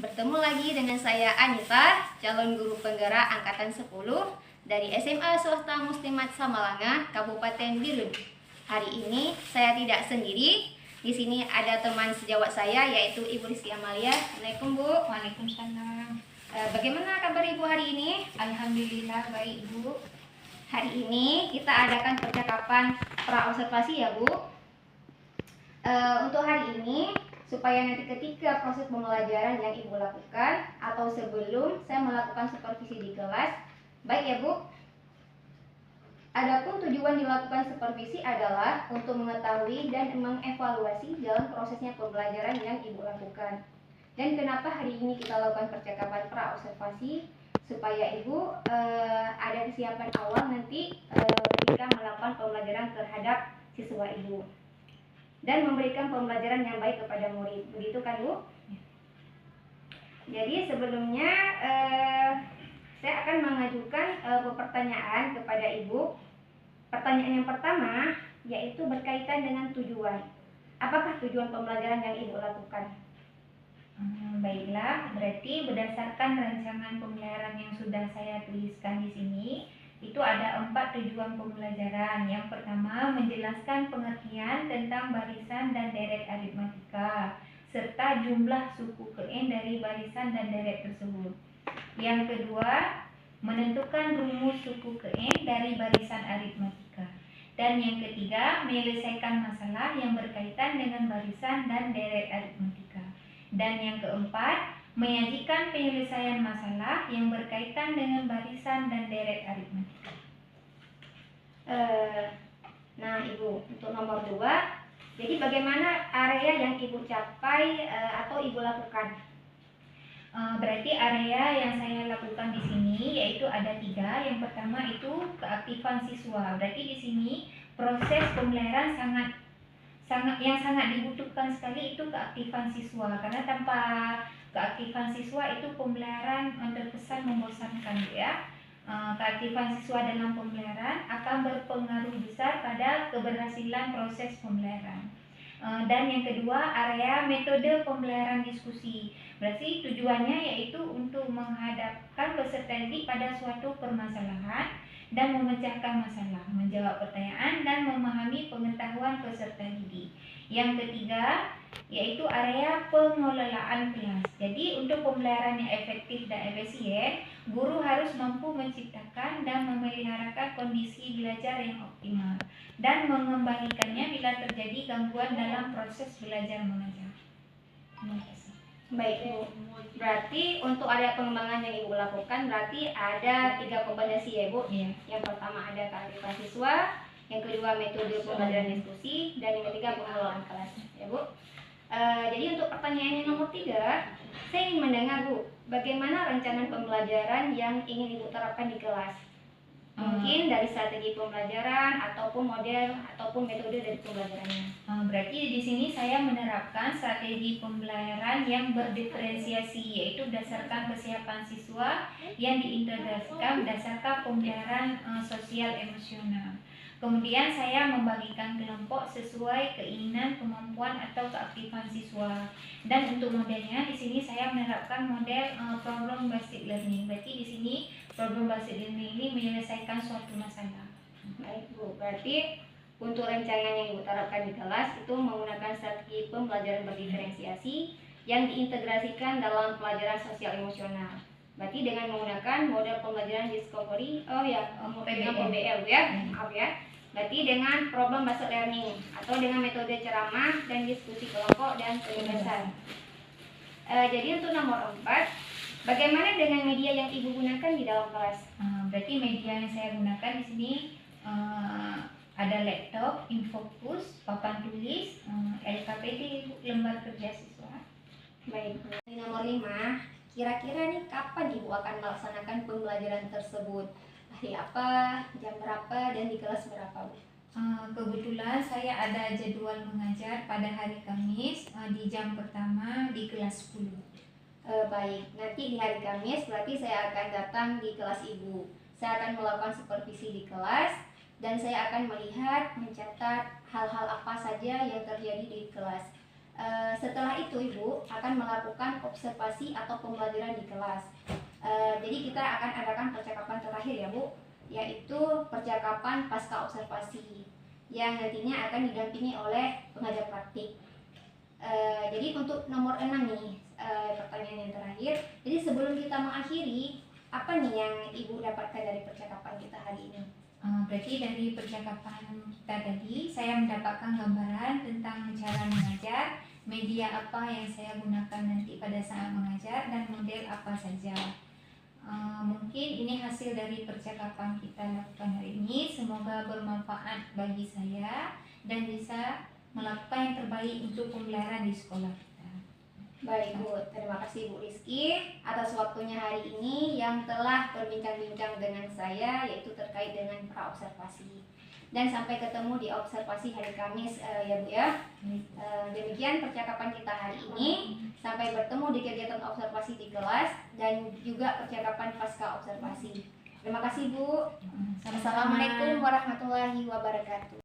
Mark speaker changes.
Speaker 1: Bertemu lagi dengan saya Anita, calon guru penggerak angkatan 10 dari SMA Swasta Muslimat Samalanga, Kabupaten Birun. Hari ini saya tidak sendiri. Di sini ada teman sejawat saya yaitu Ibu Rizky Amalia. Assalamualaikum Bu.
Speaker 2: Waalaikumsalam.
Speaker 1: Bagaimana kabar Ibu hari ini?
Speaker 2: Alhamdulillah baik Bu.
Speaker 1: Hari ini kita adakan percakapan pra-observasi ya Bu. Untuk hari ini, supaya nanti ketika proses pembelajaran yang Ibu lakukan atau sebelum saya melakukan supervisi di kelas, baik ya Bu. Adapun tujuan dilakukan supervisi adalah untuk mengetahui dan mengevaluasi dalam prosesnya pembelajaran yang Ibu lakukan. Dan kenapa hari ini kita lakukan percakapan pra-observasi? Supaya Ibu ada kesiapan awal nanti ketika melakukan pembelajaran terhadap siswa Ibu dan memberikan pembelajaran yang baik kepada murid. Begitu kan Bu? Jadi sebelumnya saya akan mengajukan pertanyaan kepada Ibu. Pertanyaan yang pertama yaitu berkaitan dengan tujuan. Apakah tujuan pembelajaran yang Ibu lakukan?
Speaker 2: Baiklah, berarti berdasarkan rancangan pembelajaran yang sudah saya tuliskan di sini, itu ada 4 tujuan pembelajaran. Yang pertama, menjelaskan pengertian tentang barisan dan deret aritmatika serta jumlah suku ke N dari barisan dan deret tersebut. Yang kedua, menentukan rumus suku ke N dari barisan aritmatika. Dan yang ketiga, menyelesaikan masalah yang berkaitan dengan barisan dan deret aritmatika. Dan yang keempat, menyajikan penyelesaian masalah yang berkaitan dengan barisan dan deret aritmatika.
Speaker 1: Nah Ibu, untuk nomor 2, jadi bagaimana area yang Ibu capai atau Ibu lakukan?
Speaker 2: Berarti area yang saya lakukan di sini yaitu ada 3. Yang pertama itu keaktifan siswa. Berarti di sini proses pembelajaran sangat dibutuhkan sekali itu keaktifan siswa, karena tanpa keaktifan siswa itu pembelajaran terkesan membosankan ya. Keaktifan siswa dalam pembelajaran akan berpengaruh besar pada keberhasilan proses pembelajaran. Dan yang kedua, area metode pembelajaran diskusi. Berarti tujuannya yaitu untuk menghadapkan peserta didik pada suatu permasalahan dan memecahkan masalah, menjawab pertanyaan dan memahami pengetahuan peserta didik. Yang ketiga yaitu area pengelolaan kelas. Jadi untuk pembelajaran yang efektif dan efisien, guru harus mampu menciptakan dan memeliharakan kondisi belajar yang optimal dan mengembalikannya bila terjadi gangguan dalam proses belajar mengajar.
Speaker 1: Baik Bu, berarti untuk area pengembangan yang Ibu lakukan berarti ada 3 kompetensi ya Bu. Yang pertama ada keaktifan siswa, yang kedua metode pembelajaran diskusi, dan yang ketiga pengelolaan kelas ya Bu. Jadi untuk pertanyaan yang nomor 3, saya ingin mendengar Bu, bagaimana rancangan pembelajaran yang ingin Ibu terapkan di kelas? Mungkin dari strategi pembelajaran ataupun model ataupun metode dari pembelajarannya.
Speaker 2: Berarti di sini saya menerapkan strategi pembelajaran yang berdiferensiasi, yaitu berdasarkan kesiapan siswa yang diintegrasikan berdasarkan pembelajaran sosial emosional. Kemudian saya membagikan kelompok sesuai keinginan, kemampuan atau keaktifan siswa. Dan untuk modelnya di sini saya menerapkan model problem based learning. Berarti di sini problem based learning ini menyelesaikan suatu masalah.
Speaker 1: Baik Bu, berarti untuk rancangan yang Ibu terapkan di kelas itu menggunakan strategi pembelajaran berdiferensiasi yang diintegrasikan dalam pelajaran sosial emosional. Berarti dengan menggunakan model pembelajaran discovery, PBL ya, maaf ya. Berarti dengan problem based learning atau dengan metode ceramah dan diskusi kelompok dan penugasan. Jadi untuk nomor 4, bagaimana dengan media yang Ibu gunakan di dalam kelas?
Speaker 2: Berarti media yang saya gunakan di sini ada laptop, infocus, papan tulis, LKPD, lembar kerja siswa.
Speaker 1: Baik, di nomor 5, kira-kira nih kapan Ibu akan melaksanakan pembelajaran tersebut? Hari apa, jam berapa, dan di kelas berapa Bu?
Speaker 2: Kebetulan saya ada jadwal mengajar pada hari Kamis di jam pertama di kelas 10.
Speaker 1: Baik, nanti di hari Kamis berarti saya akan datang di kelas Ibu. Saya akan melakukan supervisi di kelas dan saya akan melihat, mencatat hal-hal apa saja yang terjadi di kelas. Setelah itu Ibu akan melakukan observasi atau pembelajaran di kelas. Jadi kita akan adakan percakapan terakhir ya Bu, yaitu percakapan pasca observasi yang nantinya akan didampingi oleh pengajar praktik. Jadi untuk nomor 6 nih, pertanyaan yang terakhir. Jadi sebelum kita mengakhiri, apa nih yang Ibu dapatkan dari percakapan kita hari ini?
Speaker 2: Berarti dari percakapan kita tadi saya mendapatkan gambaran tentang cara mengajar, media apa yang saya gunakan nanti pada saat mengajar, dan model apa saja. Mungkin ini hasil dari percakapan kita lakukan hari ini. Semoga bermanfaat bagi saya dan bisa melakukan yang terbaik untuk pembelajaran di sekolah kita.
Speaker 1: Baik Bu, terima kasih Bu Rizky atas waktunya hari ini yang telah berbincang-bincang dengan saya, yaitu terkait dengan praobservasi. Dan sampai ketemu di observasi hari Kamis ya Bu ya. Demikian percakapan kita hari ini. Sampai bertemu di kegiatan observasi di kelas dan juga percakapan pasca observasi. Terima kasih Bu.
Speaker 2: Sama-sama.
Speaker 1: Assalamualaikum warahmatullahi wabarakatuh.